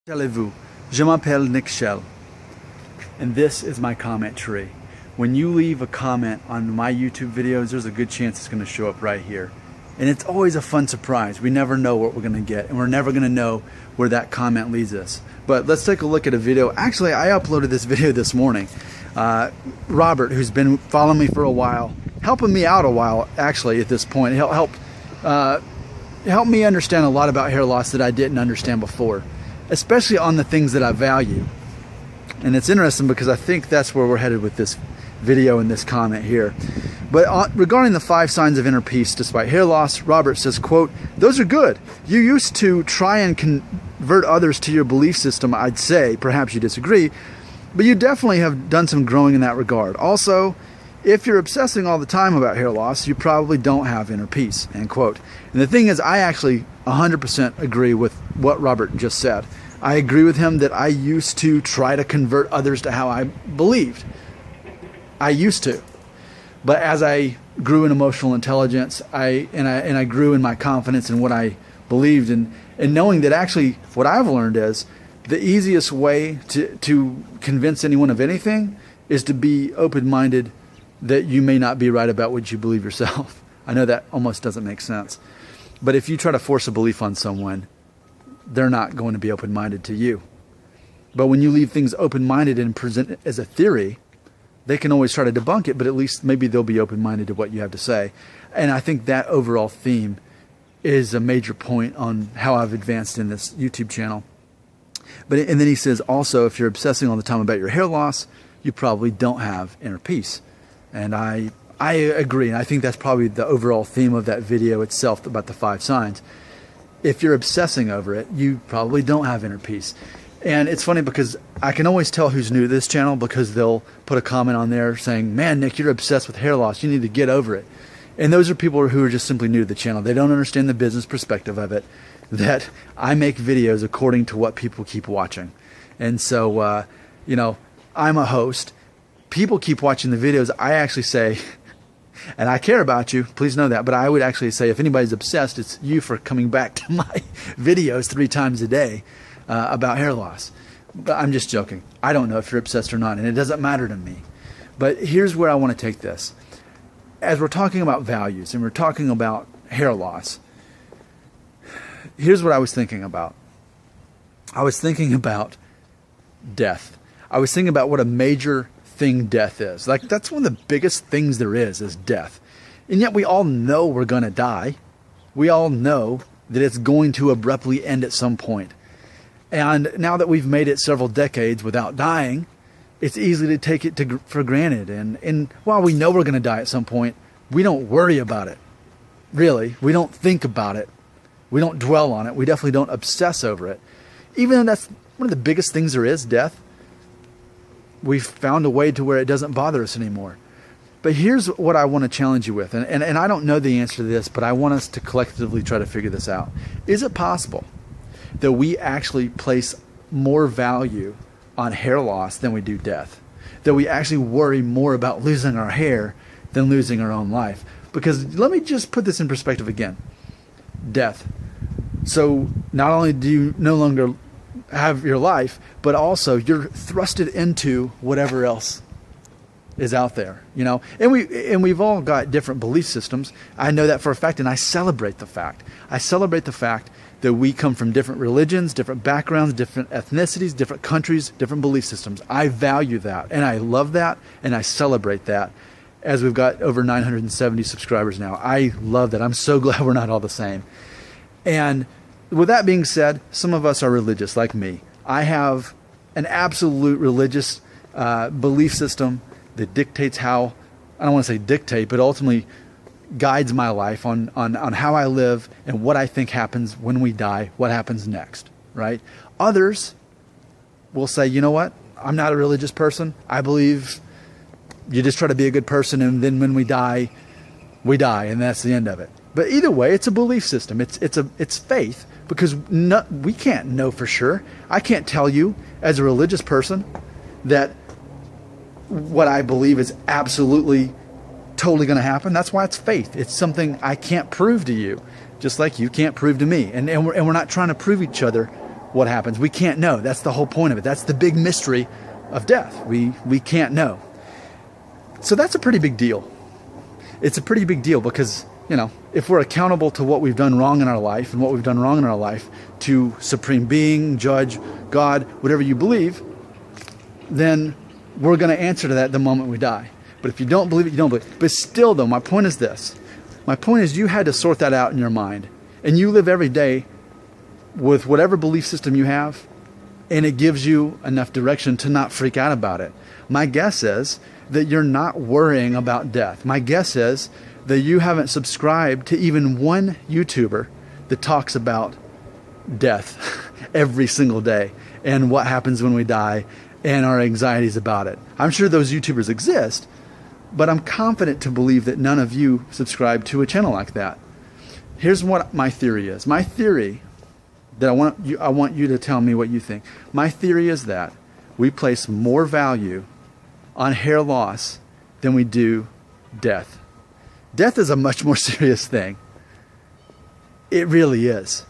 Allez-vous? Je m'appelle Nick Shell, and this is my comment tree. When you leave a comment on my YouTube videos, there's a good chance it's going to show up right here. And it's always a fun surprise. We never know what we're going to get, and we're never going to know where that comment leads us. But let's take a look at a video. Actually, I uploaded this video this morning. Robert, who's been following me for a while, helping me out a while, actually, at this point, helped me understand a lot about hair loss that I didn't understand before, especially on the things that I value. And it's interesting because I think that's where we're headed with this video and this comment here. But regarding the 5 signs of inner peace despite hair loss, Robert says, quote, "Those are good. You used to try and convert others to your belief system, I'd say. Perhaps you disagree, but you definitely have done some growing in that regard. Also, if you're obsessing all the time about hair loss, you probably don't have inner peace," end quote. And the thing is, I actually 100% agree with what Robert just said. I agree with him that I used to try to convert others to how I believed. I used to. But as I grew in emotional intelligence, I grew in my confidence in what I believed, and knowing that actually what I've learned is the easiest way to convince anyone of anything is to be open-minded that you may not be right about what you believe yourself. I know that almost doesn't make sense. But if you try to force a belief on someone, they're not going to be open-minded to you. But when you leave things open-minded and present it as a theory, they can always try to debunk it, but at least maybe they'll be open-minded to what you have to say. And I think that overall theme is a major point on how I've advanced in this YouTube channel. And then he says, also, if you're obsessing all the time about your hair loss, you probably don't have inner peace. And I agree. And I think that's probably the overall theme of that video itself about the 5 signs. If you're obsessing over it, you probably don't have inner peace. And it's funny because I can always tell who's new to this channel because they'll put a comment on there saying, "Man, Nick, you're obsessed with hair loss. You need to get over it." And those are people who are just simply new to the channel. They don't understand the business perspective of it, that I make videos according to what people keep watching. And so, you know, I'm a host. People keep watching the videos. I actually say, and I care about you, please know that, but I would actually say if anybody's obsessed, it's you for coming back to my videos 3 times a day about hair loss. But I'm just joking. I don't know if you're obsessed or not, and it doesn't matter to me. But here's where I want to take this. As we're talking about values and we're talking about hair loss, here's what I was thinking about. I was thinking about death. I was thinking about what a major thing death is. Like, that's one of the biggest things there is death. And yet we all know we're going to die. We all know that it's going to abruptly end at some point. And now that we've made it several decades without dying, it's easy to take it for granted. And while we know we're going to die at some point, we don't worry about it. Really, we don't think about it. We don't dwell on it. We definitely don't obsess over it. Even though that's one of the biggest things there is, death, we've found a way to where it doesn't bother us anymore. But here's what I want to challenge you with. And I don't know the answer to this, but I want us to collectively try to figure this out. Is it possible that we actually place more value on hair loss than we do death? That we actually worry more about losing our hair than losing our own life? Because let me just put this in perspective again. Death. So not only do you no longer have your life, but also you're thrusted into whatever else is out there, you know. And we've all got different belief systems. I know that for a fact, and I celebrate the fact. I celebrate the fact that we come from different religions, different backgrounds, different ethnicities, different countries, different belief systems. I value that, and I love that, and I celebrate that. As we've got over 970 subscribers now, I love that. I'm so glad we're not all the same. And with that being said, some of us are religious, like me. I have an absolute religious belief system that dictates how, I don't want to say dictate, but ultimately guides my life on how I live and what I think happens when we die, what happens next, right? Others will say, you know what? I'm not a religious person. I believe you just try to be a good person, and then when we die, and that's the end of it. But either way, it's a belief system. It's faith, because we can't know for sure. I can't tell you as a religious person that what I believe is absolutely totally going to happen. That's why it's faith. It's something I can't prove to you, just like you can't prove to me. And we're not trying to prove each other what happens. We can't know. That's the whole point of it. That's the big mystery of death. We can't know. So that's a pretty big deal. It's a pretty big deal because, you know, if we're accountable to what we've done wrong in our life and what we've done wrong in our life to Supreme Being, Judge, God, whatever you believe, then we're going to answer to that the moment we die. But if you don't believe it, you don't believe it. But still, though, my point is this. My point is you had to sort that out in your mind. And you live every day with whatever belief system you have, and it gives you enough direction to not freak out about it. My guess is that you're not worrying about death. My guess is that you haven't subscribed to even one YouTuber that talks about death every single day and what happens when we die and our anxieties about it. I'm sure those YouTubers exist, but I'm confident to believe that none of you subscribe to a channel like that. Here's what my theory is. My theory that I want you to tell me what you think. My theory is that we place more value on hair loss than we do death. Death is a much more serious thing. It really is.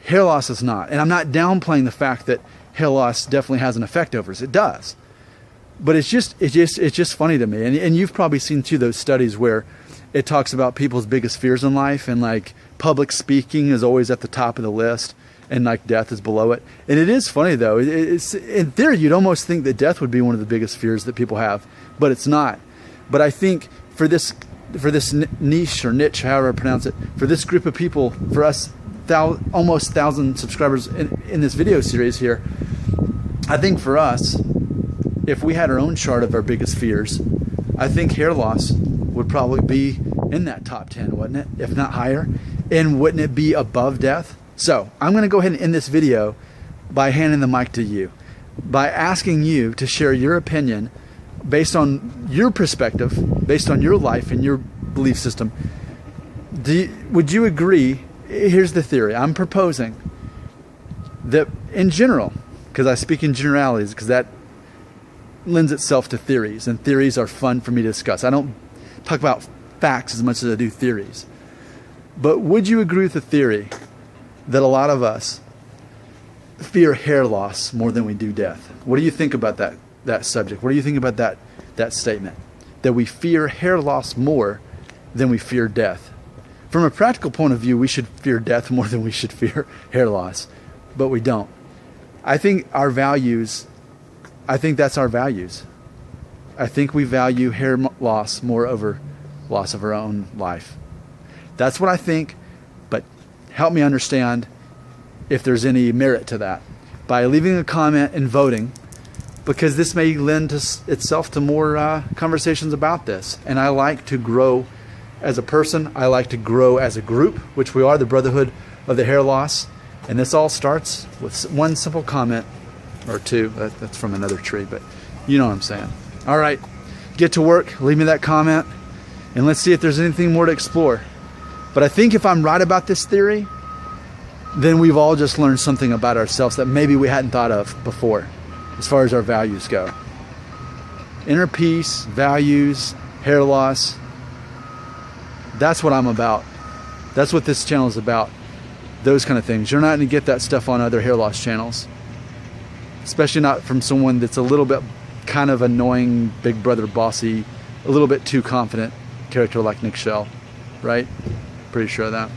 Hair loss is not. And I'm not downplaying the fact that hair loss definitely has an effect over us. It does. But it's just funny to me. And you've probably seen too those studies where it talks about people's biggest fears in life, and like public speaking is always at the top of the list and like death is below it. And it is funny though. It's in theory you'd almost think that death would be one of the biggest fears that people have, but it's not. But I think for this niche or niche, however I pronounce it, for this group of people, for us almost 1,000 subscribers in this video series here, I think for us, if we had our own chart of our biggest fears, I think hair loss would probably be in that top 10, wouldn't it? If not higher. And wouldn't it be above death? So I'm going to go ahead and end this video by handing the mic to you, by asking you to share your opinion based on your perspective, based on your life and your belief system. Would you agree? Here's the theory. I'm proposing that in general, because I speak in generalities, because that lends itself to theories, and theories are fun for me to discuss. I don't talk about facts as much as I do theories. But would you agree with the theory that a lot of us fear hair loss more than we do death? What do you think about that subject? What do you think about that statement? That we fear hair loss more than we fear death. From a practical point of view, we should fear death more than we should fear hair loss, but we don't. I think our values, I think that's our values. I think we value hair loss more over loss of our own life. That's what I think, but help me understand if there's any merit to that by leaving a comment and voting, because this may lend itself to more conversations about this. And I like to grow as a person. I like to grow as a group, which we are, the Brotherhood of the Hair Loss. And this all starts with one simple comment, or two. That's from another tree, but you know what I'm saying. All right, get to work, leave me that comment, and let's see if there's anything more to explore. But I think if I'm right about this theory, then we've all just learned something about ourselves that maybe we hadn't thought of before, as far as our values go. Inner peace, values, hair loss. That's what I'm about. That's what this channel is about. Those kind of things. You're not going to get that stuff on other hair loss channels. Especially not from someone that's a little bit kind of annoying, big brother bossy, a little bit too confident character like Nick Shell. Right? Pretty sure of that.